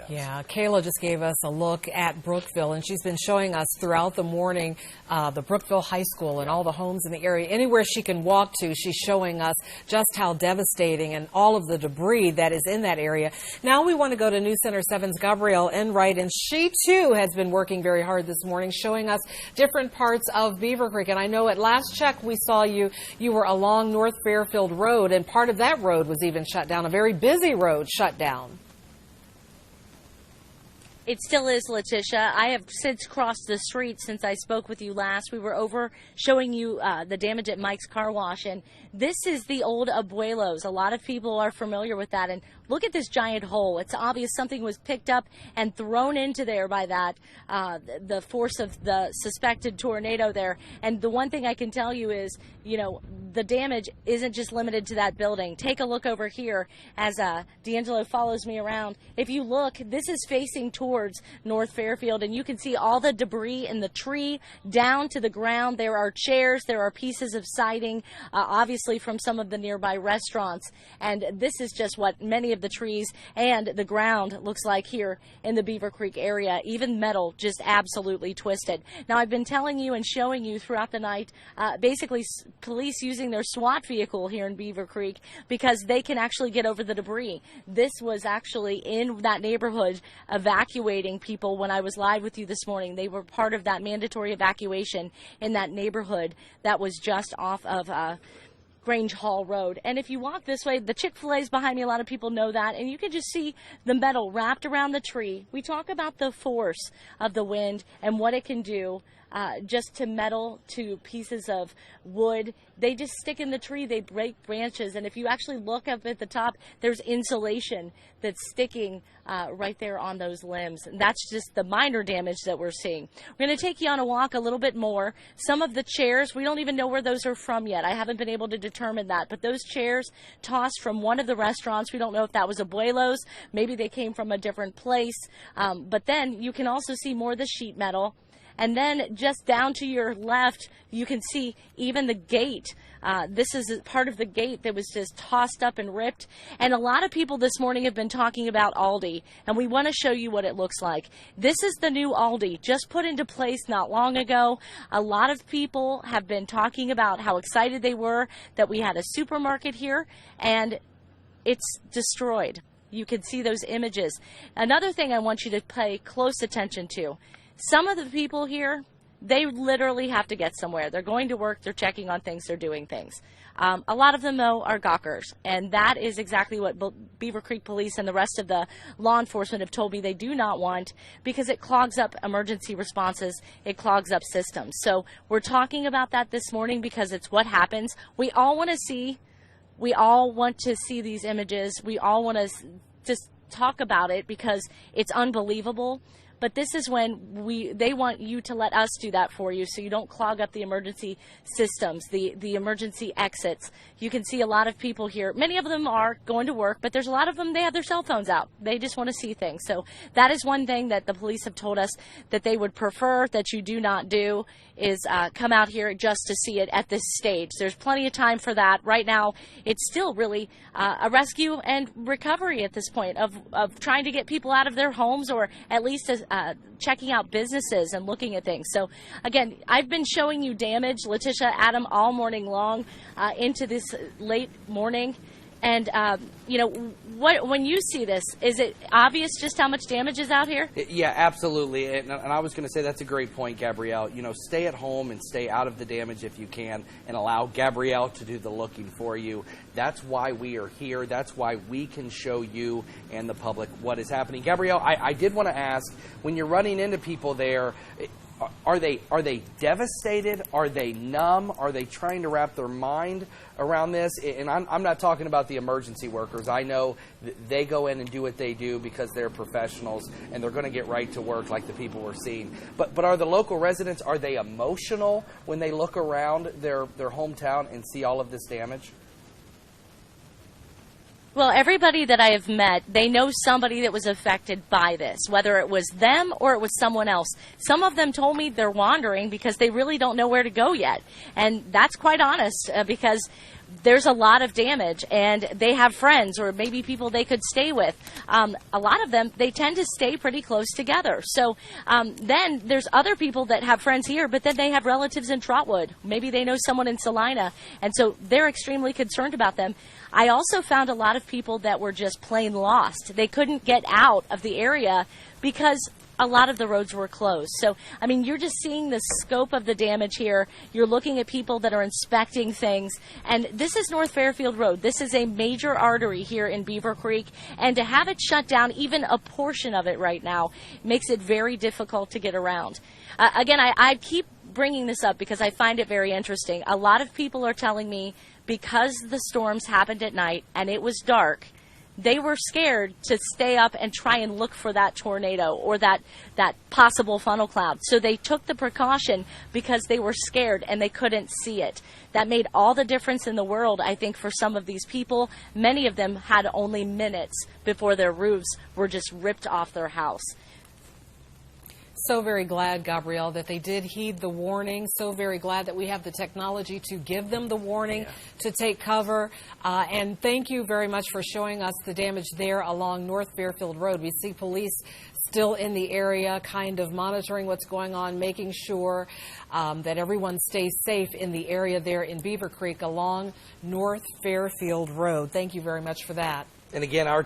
us. Yeah, Kayla just gave us a look at Brookville, and she's been showing us throughout the morning the Brookville High School and all the homes in the area. Anywhere she can walk to, she's showing us just how devastating and all of the debris that is in that area. Now we want to go to News Center 7's Gabrielle Enright, and she too has been working very hard this morning, showing us different parts of Beavercreek. And I know at last check we saw you were along North Fairfield Road, and part of that road was even shut down, a very busy road shut down. It still is, Letitia. I have since crossed the street since I spoke with you last. We were over showing you the damage at Mike's Car Wash, and this is the old Abuelos. A lot of people are familiar with that, and look at this giant hole. It's obvious something was picked up and thrown into there by that, the force of the suspected tornado there. And the one thing I can tell you is, you know, the damage isn't just limited to that building. Take a look over here as D'Angelo follows me around. If you look, this is facing towards North Fairfield, and you can see all the debris in the tree down to the ground. There are chairs, there are pieces of siding, obviously from some of the nearby restaurants. And this is just what many of the trees and the ground looks like here in the Beavercreek area. Even metal just absolutely twisted. Now, I've been telling you and showing you throughout the night, basically police using their SWAT vehicle here in Beavercreek because they can actually get over the debris. This was actually in that neighborhood evacuating people when I was live with you this morning. They were part of that mandatory evacuation in that neighborhood that was just off of Grange Hall Road. And if you walk this way, the Chick-fil-A is behind me. A lot of people know that. And you can just see the metal wrapped around the tree. We talk about the force of the wind and what it can do just to metal, to pieces of wood. They just stick in the tree. They break branches. And if you actually look up at the top, there's insulation that's sticking right there on those limbs. And that's just the minor damage that we're seeing. We're going to take you on a walk a little bit more. Some of the chairs, we don't even know where those are from yet. I haven't been able to determine that. But those chairs tossed from one of the restaurants. We don't know if that was Abuelos. Maybe they came from a different place. But then you can also see more of the sheet metal. And then just down to your left, you can see even the gate. This is part of the gate that was just tossed up and ripped. And a lot of people this morning have been talking about Aldi, and we want to show you what it looks like. This is the new Aldi, just put into place not long ago. A lot of people have been talking about how excited they were that we had a supermarket here, and it's destroyed. You can see those images. Another thing I want you to pay close attention to. Some of the people here, they literally have to get somewhere. They're going to work, they're checking on things, they're doing things. A lot of them, though, are gawkers, and that is exactly what Beavercreek Police and the rest of the law enforcement have told me they do not want, because it clogs up emergency responses, it clogs up systems. So we're talking about that this morning because it's what happens. We all want to see these images. We all want to just talk about it because it's unbelievable. But this is when they want you to let us do that for you so you don't clog up the emergency systems, the emergency exits. You can see a lot of people here. Many of them are going to work, but there's a lot of them, they have their cell phones out. They just want to see things. So that is one thing that the police have told us that they would prefer that you do not do is come out here just to see it at this stage. There's plenty of time for that. Right now, it's still really a rescue and recovery at this point of trying to get people out of their homes or at least checking out businesses and looking at things. So, again, I've been showing you damage, Letitia, Adam, all morning long into this late morning. And, you know, when you see this, is it obvious just how much damage is out here? Yeah, absolutely. And I was going to say that's a great point, Gabrielle. You know, stay at home and stay out of the damage if you can and allow Gabrielle to do the looking for you. That's why we are here. That's why we can show you and the public what is happening. Gabrielle, I did want to ask, when you're running into people there, are they devastated? Are they numb? Are they trying to wrap their mind around this? And I'm not talking about the emergency workers. I know they go in and do what they do because they're professionals and they're going to get right to work like the people we're seeing. But are the local residents, are they emotional when they look around their hometown and see all of this damage? Well, everybody that I have met, they know somebody that was affected by this, whether it was them or it was someone else. Some of them told me they're wandering because they really don't know where to go yet. And that's quite honest because there's a lot of damage, and they have friends or maybe people they could stay with. A lot of them, they tend to stay pretty close together. So then there's other people that have friends here, but then they have relatives in Trotwood. Maybe they know someone in Salina, and so they're extremely concerned about them. I also found a lot of people that were just plain lost. They couldn't get out of the area because a lot of the roads were closed. So, I mean, you're just seeing the scope of the damage here. You're looking at people that are inspecting things. And this is North Fairfield Road. This is a major artery here in Beavercreek. And to have it shut down, even a portion of it right now, makes it very difficult to get around. Again, I keep bringing this up because I find it very interesting. A lot of people are telling me because the storms happened at night and it was dark, they were scared to stay up and try and look for that tornado or that possible funnel cloud. So they took the precaution because they were scared and they couldn't see it. That made all the difference in the world, I think, for some of these people. Many of them had only minutes before their roofs were just ripped off their house. So very glad, Gabrielle, that they did heed the warning. So very glad that we have the technology to give them the warning to take cover. And thank you very much for showing us the damage there along North Fairfield Road. We see police still in the area, kind of monitoring what's going on, making sure that everyone stays safe in the area there in Beavercreek along North Fairfield Road. Thank you very much for that. And again, our